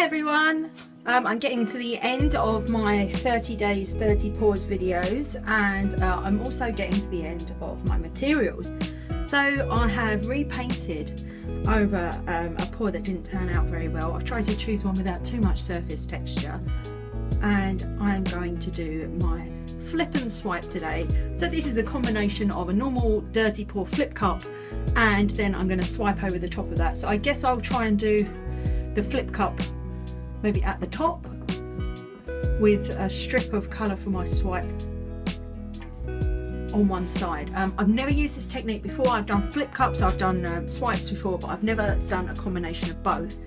everyone, I'm getting to the end of my 30 days 30 pours videos, and I'm also getting to the end of my materials. So I have repainted over a pour that didn't turn out very well. I've tried to choose one without too much surface texture, and I'm going to do my flip and swipe today. So this is a combination of a normal dirty pour flip cup, and then I'm going to swipe over the top of that. So I guess I'll try and do the flip cup maybe at the top with a strip of colour for my swipe on one side. I've never used this technique before. I've done flip cups, I've done swipes before, but I've never done a combination of both.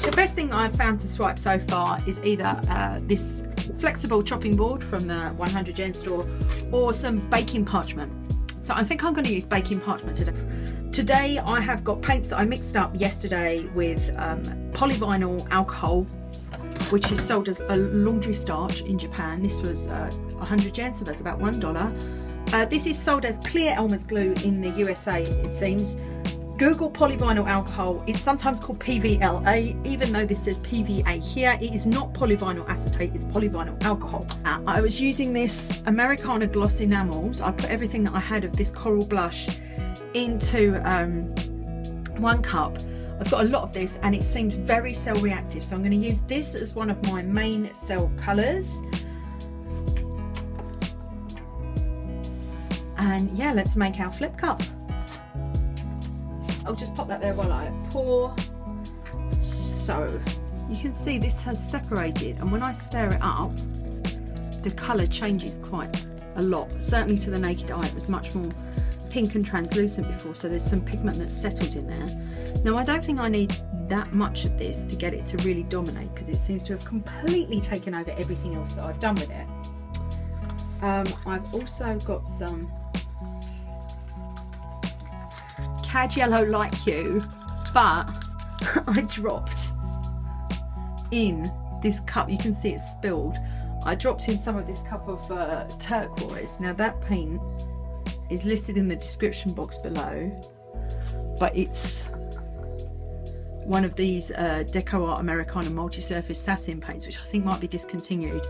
The best thing I've found to swipe so far is either this flexible chopping board from the 100 yen store or some baking parchment. So I think I'm going to use baking parchment today. Today I have got paints that I mixed up yesterday with polyvinyl alcohol, which is sold as a laundry starch in Japan. This was 100 yen, so that's about $1. This is sold as clear Elmer's glue in the USA, it seems. Google polyvinyl alcohol. It's sometimes called PVLA, even though this says PVA here. It is not polyvinyl acetate, it's polyvinyl alcohol. I was using this Americana gloss enamels. I put everything that I had of this coral blush into one cup. I've got a lot of this and it seems very cell reactive, so I'm going to use this as one of my main cell colours. And yeah, let's make our flip cup. I'll just pop that there while I pour. So you can see this has separated, and when I stir it up the colour changes quite a lot. Certainly to the naked eye it was much more pink and translucent before, so there's some pigment that's settled in there. Now I don't think I need that much of this to get it to really dominate, because it seems to have completely taken over everything else that I've done with it. I've also got some cad yellow like hue, but I dropped in this cup, you can see it's spilled. I dropped in some of this cup of turquoise. Now that paint is listed in the description box below, but it's one of these Deco Art Americana multi-surface satin paints, which I think might be discontinued,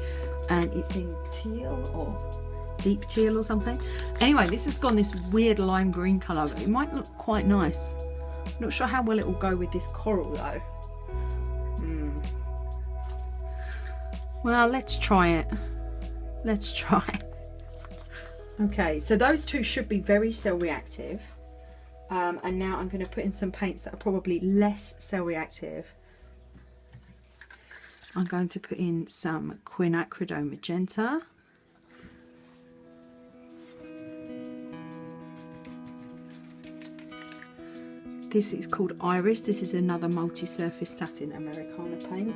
and it's in teal or deep teal or something. Anyway, this has gone this weird lime green colour. It might look quite nice. Not sure how well it will go with this coral though. Well, let's try it. Let's try. Okay, so those two should be very cell reactive. And now I'm going to put in some paints that are probably less cell reactive. I'm going to put in some quinacridone magenta. This is called Iris. This is another multi-surface satin Americana paint.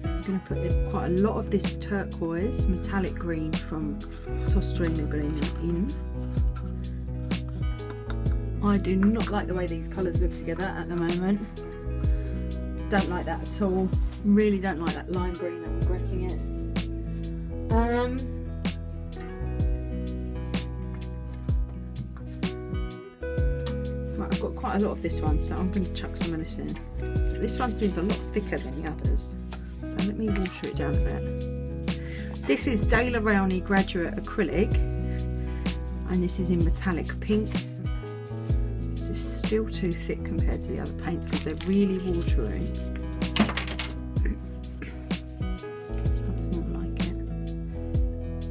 I'm going to put in quite a lot of this turquoise metallic green from Sostrino Green in. I do not like the way these colours look together at the moment. Don't like that at all. Really don't like that lime green. I'm regretting it. Right, I've got quite a lot of this one, so I'm going to chuck some of this in. This one seems a lot thicker than the others, so let me water it down a bit. This is De La Rowney Graduate Acrylic, and this is in metallic pink. This is still too thick compared to the other paints because they're really watery. That's more like it.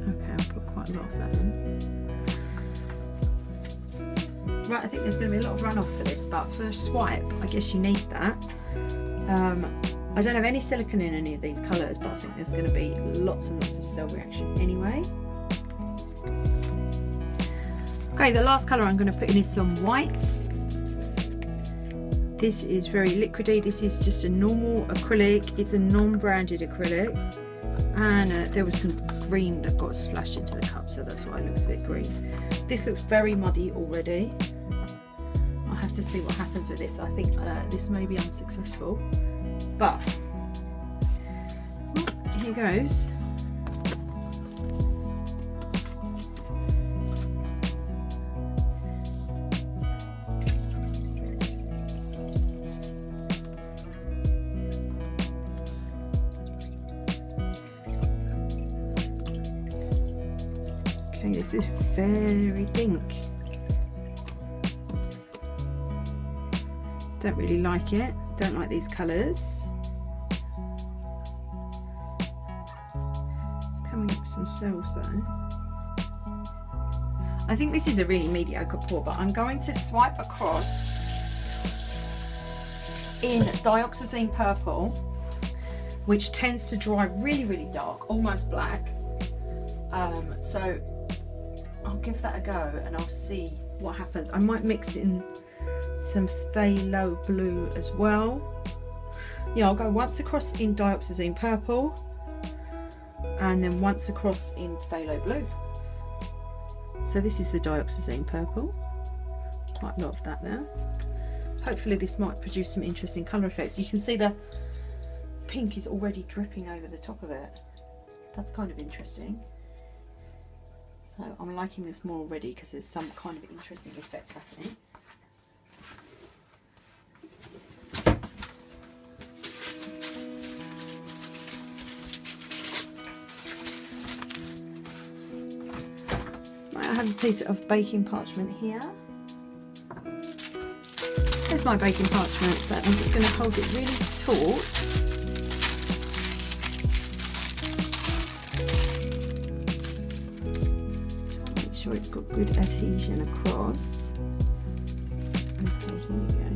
Okay, I'll put quite a lot of that in. Right, I think there's going to be a lot of runoff for this, but for a swipe, I guess you need that. I don't have any silicone in any of these colours, but I think there's going to be lots and lots of cell reaction anyway. Okay, the last colour I'm going to put in is some whites. This is very liquidy. This is just a normal acrylic. It's a non-branded acrylic, and there was some green that got splashed into the cup, so that's why it looks a bit green. This looks very muddy already. I'll have to see what happens with this. I think this may be unsuccessful, but here goes. This is very pink. Don't really like it. Don't like these colours. It's coming up with some cells though. I think this is a really mediocre pour, but I'm going to swipe across in dioxazine purple, which tends to dry really, really dark, almost black. So I'll give that a go and I'll see what happens. I might mix in some phthalo blue as well. Yeah, I'll go once across in dioxazine purple and then once across in phthalo blue. So this is the dioxazine purple, quite a lot of that there. Hopefully this might produce some interesting colour effects. You can see the pink is already dripping over the top of it. That's kind of interesting. So I'm liking this more already because there's some kind of interesting effect happening. I have a piece of baking parchment here. There's my baking parchment, so I'm just going to hold it really taut. Make sure it's got good adhesion across. Okay, here we go.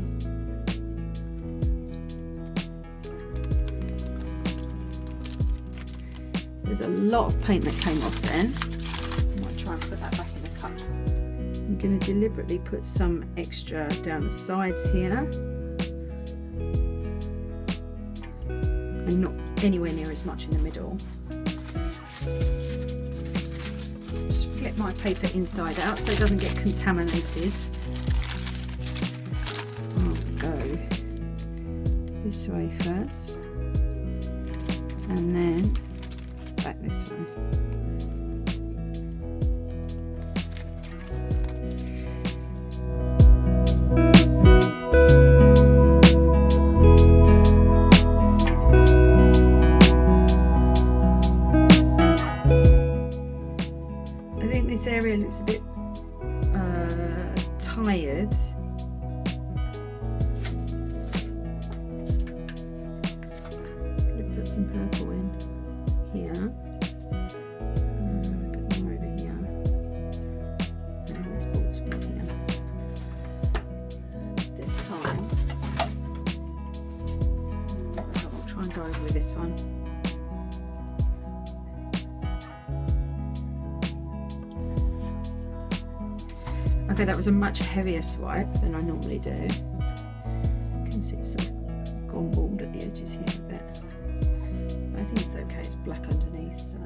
There's a lot of paint that came off then. I might try and put that back in the cup. I'm going to deliberately put some extra down the sides here and not anywhere near as much in the middle. Just flip my paper inside out so it doesn't get contaminated. I'll go this way first and then back this way. This area looks a bit tired. I'm going to put some purple in here, a bit more over here, and this box one here. And this time, I'll try and go over with this one. Okay, that was a much heavier swipe than I normally do. You can see it's sort of gone bald at the edges here a bit. But I think it's okay, it's black underneath, so.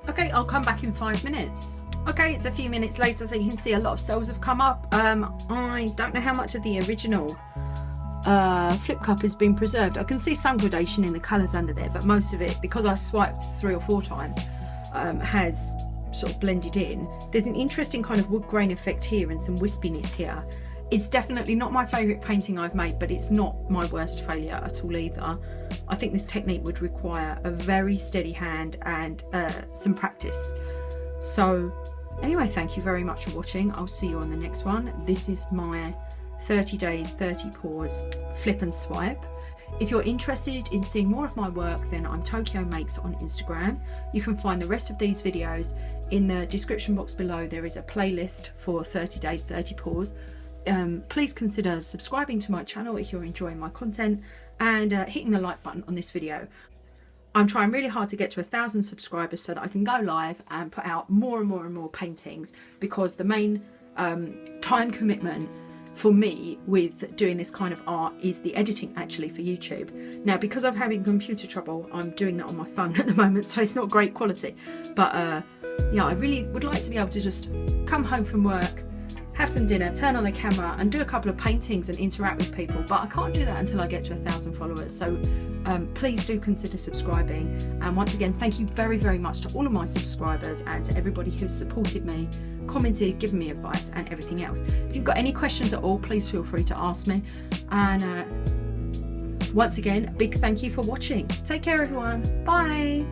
Okay, I'll come back in 5 minutes. Okay, it's a few minutes later, so you can see a lot of cells have come up. I don't know how much of the original flip cup has been preserved. I can see some gradation in the colours under there, but most of it, because I swiped 3 or 4 times, has sort of blended in. There's an interesting kind of wood grain effect here and some wispiness here. It's definitely not my favourite painting I've made, but it's not my worst failure at all either. I think this technique would require a very steady hand and some practice. So anyway, thank you very much for watching. I'll see you on the next one. This is my 30 days 30 pours flip and swipe. If you're interested in seeing more of my work, then I'm Tokyo Makes on Instagram. You can find the rest of these videos in the description box below. There is a playlist for 30 days 30 pours. Please consider subscribing to my channel if you're enjoying my content, and hitting the like button on this video. I'm trying really hard to get to 1,000 subscribers so that I can go live and put out more and more and more paintings, because the main time commitment for me with doing this kind of art is the editing actually for YouTube. Now, because I'm having computer trouble, I'm doing that on my phone at the moment, so it's not great quality. But yeah, I really would like to be able to just come home from work, have some dinner, turn on the camera and do a couple of paintings and interact with people, but I can't do that until I get to 1,000 followers. So please do consider subscribing, and once again, thank you very, very much to all of my subscribers and to everybody who's supported me, commented, given me advice and everything else. If you've got any questions at all, please feel free to ask me, and Once again, a big thank you for watching. Take care everyone. Bye.